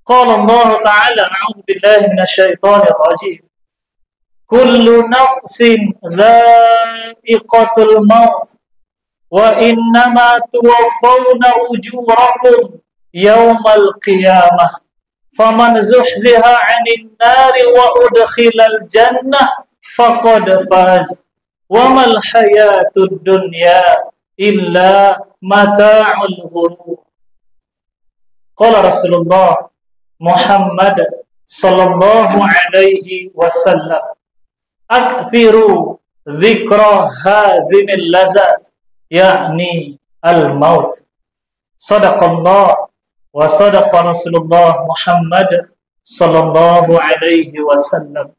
Qala Allah Ta'ala, a'udzu billahi minasyaitonir rajim. Kullu nafsin dha'iqatul maut wa innama tuwaffawna ujurakum yawmal qiyamah. Faman zuhziha 'anil nari wa udkhilal jannah faqad faz. Wa mal hayatud dunya illa mata'ul ghurur. Qala Rasulullah Muhammad sallallahu alaihi wasallam, aktsiru dzikra hazimil lazat, yakni al-maut. Sadaqallah wa sadaqa Rasulullah Muhammad sallallahu alaihi wasallam.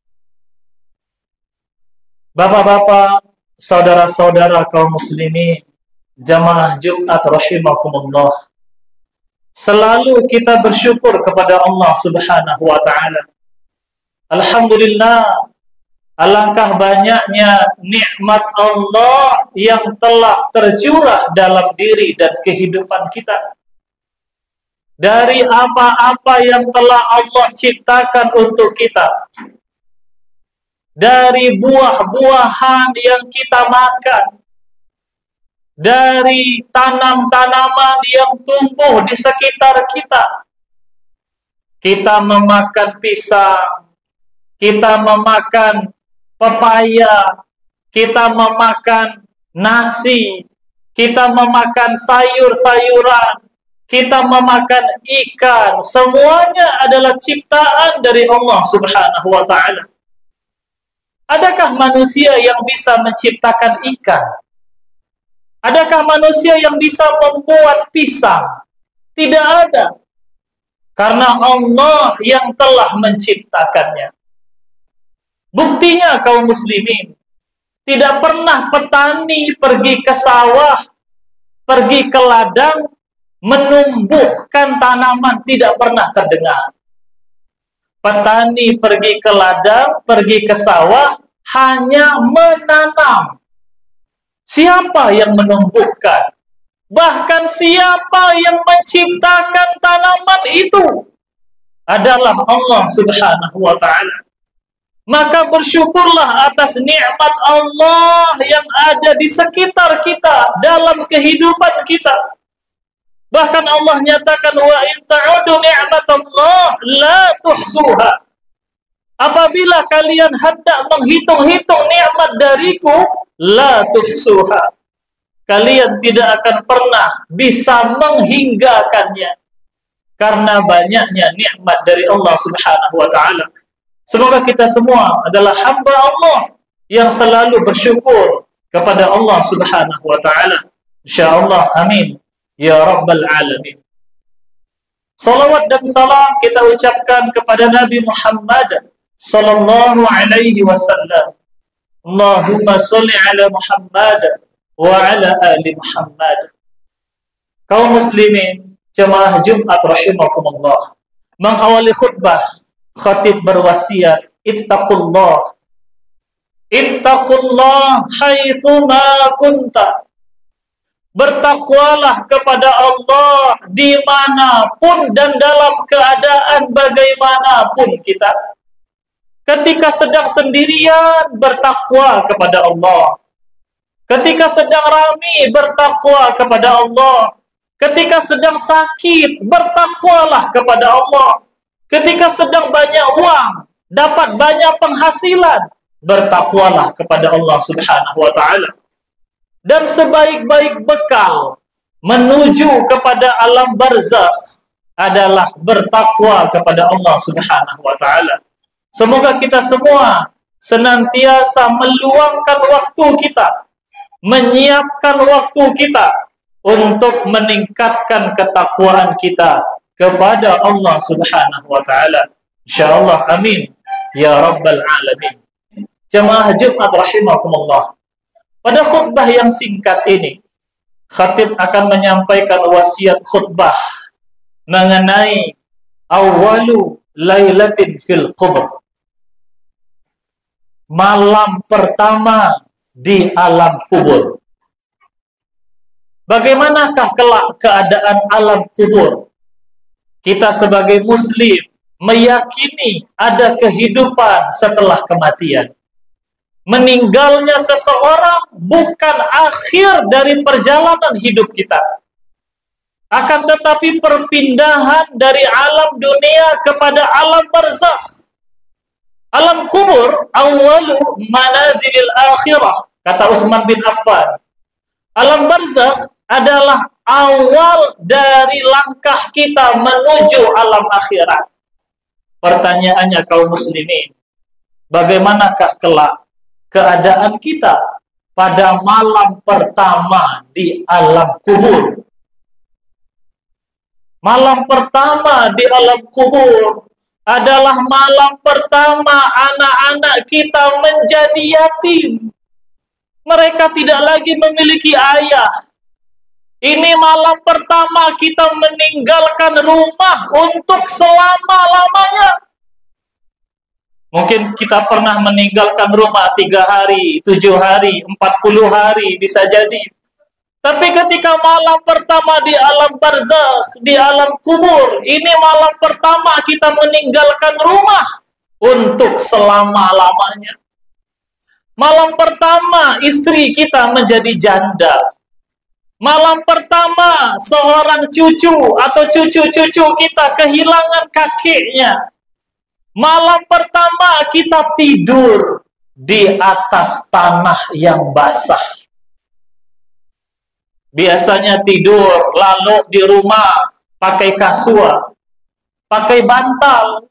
Bapak-bapak, saudara-saudara kaum muslimin, jamaah Jumat rahimakumullah. Selalu kita bersyukur kepada Allah Subhanahu wa taala. Alhamdulillah, alangkah banyaknya nikmat Allah yang telah tercurah dalam diri dan kehidupan kita. Dari apa-apa yang telah Allah ciptakan untuk kita, dari buah-buahan yang kita makan, dari tanam-tanaman yang tumbuh di sekitar kita. Kita memakan pisang, kita memakan pepaya, kita memakan nasi, kita memakan sayur-sayuran, kita memakan ikan. Semuanya adalah ciptaan dari Allah Subhanahu wa taala. Adakah manusia yang bisa menciptakan ikan? Adakah manusia yang bisa membuat pisang? Tidak ada. Karena Allah yang telah menciptakannya. Buktinya kaum muslimin, tidak pernah petani pergi ke sawah, pergi ke ladang, menumbuhkan tanaman, tidak pernah terdengar. Petani pergi ke ladang, pergi ke sawah, hanya menanam. Siapa yang menumbuhkan? Bahkan siapa yang menciptakan tanaman itu adalah Allah Subhanahu wa taala. Maka bersyukurlah atas nikmat Allah yang ada di sekitar kita, dalam kehidupan kita. Bahkan Allah nyatakan, wa in ta'udu ni'matallah la tuhsuha. Apabila kalian hendak menghitung-hitung nikmat dariku, la tuhsuha, kalian tidak akan pernah bisa menghinggakannya, karena banyaknya nikmat dari Allah Subhanahu wa taala. Semoga kita semua adalah hamba Allah yang selalu bersyukur kepada Allah Subhanahu wa taala. Insyaallah, amin ya rabbal alamin. Salawat dan salam kita ucapkan kepada Nabi Muhammad sallallahu alaihi wasallam. Allahumma sholli ala Muhammad wa ala ali Muhammad. Kaum muslimin, jemaah Jumat rahimakumullah. Mengawali khutbah, khatib berwasiat, ittaqullah. Ittaqullah haitsu ma kunta. Bertakwalah kepada Allah dimanapun dan dalam keadaan bagaimanapun kita. Ketika sedang sendirian, bertakwa kepada Allah. Ketika sedang ramai, bertakwa kepada Allah. Ketika sedang sakit, bertakwalah kepada Allah. Ketika sedang banyak uang, dapat banyak penghasilan, bertakwalah kepada Allah Subhanahu wa taala. Dan sebaik-baik bekal menuju kepada alam barzakh adalah bertakwa kepada Allah Subhanahu wa taala. Semoga kita semua senantiasa meluangkan waktu kita, menyiapkan waktu kita untuk meningkatkan ketakwaan kita kepada Allah Subhanahu wa taala. Insyaallah, amin ya rabbal alamin. Jemaah Jumat rahimakumullah. Pada khutbah yang singkat ini, khatib akan menyampaikan wasiat khutbah mengenai awalu lailatin fil qubur. Malam pertama di alam kubur. Bagaimanakah kelak keadaan alam kubur? Kita sebagai muslim meyakini ada kehidupan setelah kematian. Meninggalnya seseorang bukan akhir dari perjalanan hidup kita. Akan tetapi perpindahan dari alam dunia kepada alam barzakh. Alam kubur awalu manazilil akhirah, kata Utsman bin Affan. Alam barzakh adalah awal dari langkah kita menuju alam akhirat. Pertanyaannya kaum muslimin, bagaimanakah kelak keadaan kita pada malam pertama di alam kubur? Malam pertama di alam kubur adalah malam pertama anak-anak kita menjadi yatim. Mereka tidak lagi memiliki ayah. Ini malam pertama kita meninggalkan rumah untuk selama-lamanya. Mungkin kita pernah meninggalkan rumah 3 hari, 7 hari, 40 hari, bisa jadi. Tapi ketika malam pertama di alam barzakh, di alam kubur, ini malam pertama kita meninggalkan rumah untuk selama-lamanya. Malam pertama istri kita menjadi janda. Malam pertama seorang cucu atau cucu-cucu kita kehilangan kakeknya. Malam pertama kita tidur di atas tanah yang basah. Biasanya tidur lalu di rumah pakai kasur, pakai bantal.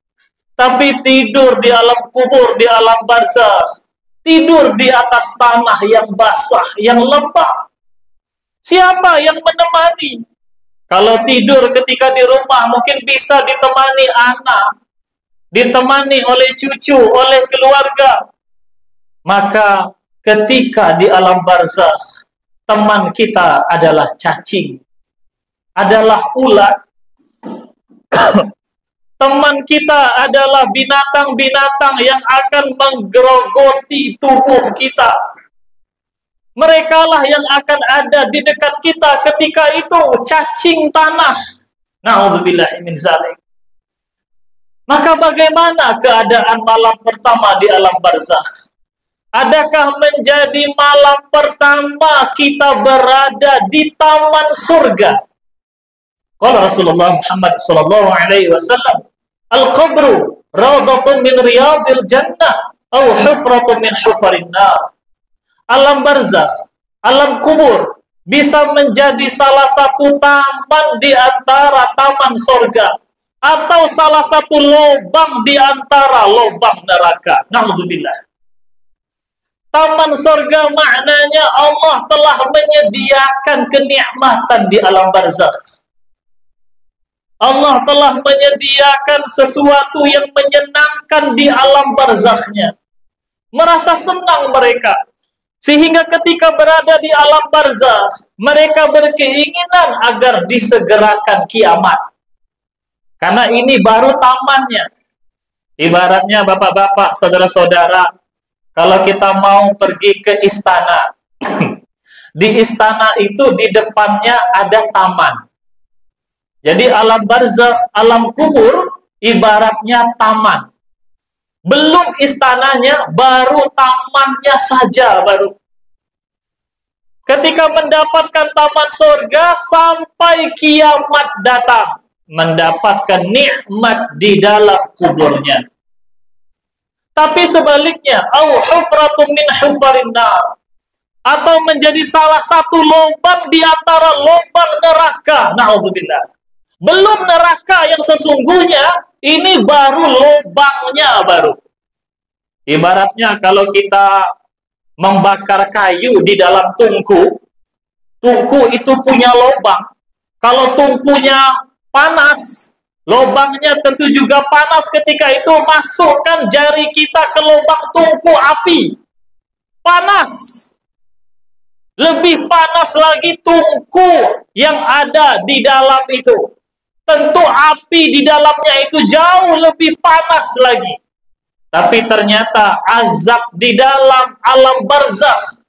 Tapi tidur di alam kubur, di alam barzakh, tidur di atas tanah yang basah, yang lembab. Siapa yang menemani? Kalau tidur ketika di rumah mungkin bisa ditemani anak, ditemani oleh cucu, oleh keluarga. Maka ketika di alam barzakh, teman kita adalah cacing, adalah ulat. Teman kita adalah binatang-binatang yang akan menggerogoti tubuh kita. Mereka lah yang akan ada di dekat kita ketika itu, cacing tanah. Na'udzubillahi min dzalik. Maka bagaimana keadaan malam pertama di alam barzakh? Adakah menjadi malam pertama kita berada di taman surga? Qala Rasulullah Muhammad sallallahu alaihi wasallam, al-qabru rawdatun min riyadil jannah aw hufratun min hufarin nar. Alam barzakh, alam kubur bisa menjadi salah satu taman di antara taman surga atau salah satu lubang di antara lubang neraka. Na'udzubillah. Taman surga maknanya Allah telah menyediakan kenikmatan di alam barzakh. Allah telah menyediakan sesuatu yang menyenangkan di alam barzakhnya. Merasa senang mereka. Sehingga ketika berada di alam barzakh, mereka berkeinginan agar disegerakan kiamat. Karena ini baru tamannya. Ibaratnya bapak-bapak, saudara-saudara, kalau kita mau pergi ke istana, di istana itu di depannya ada taman. Jadi alam barzakh, alam kubur, ibaratnya taman. Belum istananya, baru tamannya saja baru. Ketika mendapatkan taman surga, sampai kiamat datang, mendapatkan nikmat di dalam kuburnya. Tapi sebaliknya, au hufratun min hufarin nar, atau menjadi salah satu lubang di antara lubang neraka. Na'udzubillah. Belum neraka yang sesungguhnya, ini baru lubangnya baru. Ibaratnya kalau kita membakar kayu di dalam tungku, tungku itu punya lubang. Kalau tungkunya panas, lubangnya tentu juga panas. Ketika itu masukkan jari kita ke lubang tungku api, panas. Lebih panas lagi tungku yang ada di dalam itu. Tentu api di dalamnya itu jauh lebih panas lagi. Tapi ternyata azab di dalam alam barzakh,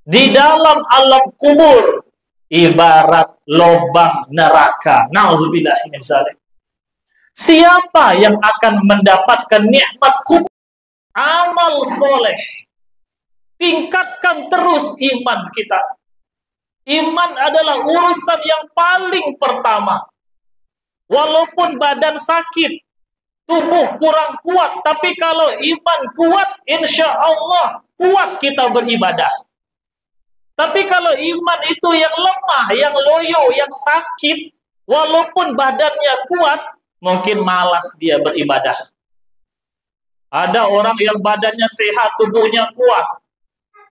di dalam alam kubur, ibarat lubang neraka. Na'udzubillahi min dzalik. Siapa yang akan mendapatkan nikmat kubur? Amal soleh. Tingkatkan terus iman kita. Iman adalah urusan yang paling pertama. Walaupun badan sakit, tubuh kurang kuat, tapi kalau iman kuat, insya Allah kuat kita beribadah. Tapi kalau iman itu yang lemah, yang loyo, yang sakit, walaupun badannya kuat, mungkin malas dia beribadah. Ada orang yang badannya sehat, tubuhnya kuat,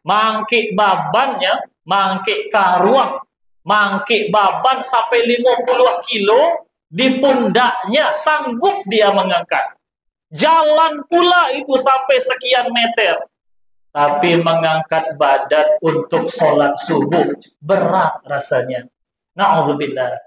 mangkik babannya, mangkik karuang, mangkik baban sampai 50 kilo, di pundaknya sanggup dia mengangkat. Jalan pula itu sampai sekian meter. Tapi mengangkat badan untuk sholat subuh berat rasanya. Na'udzubillah.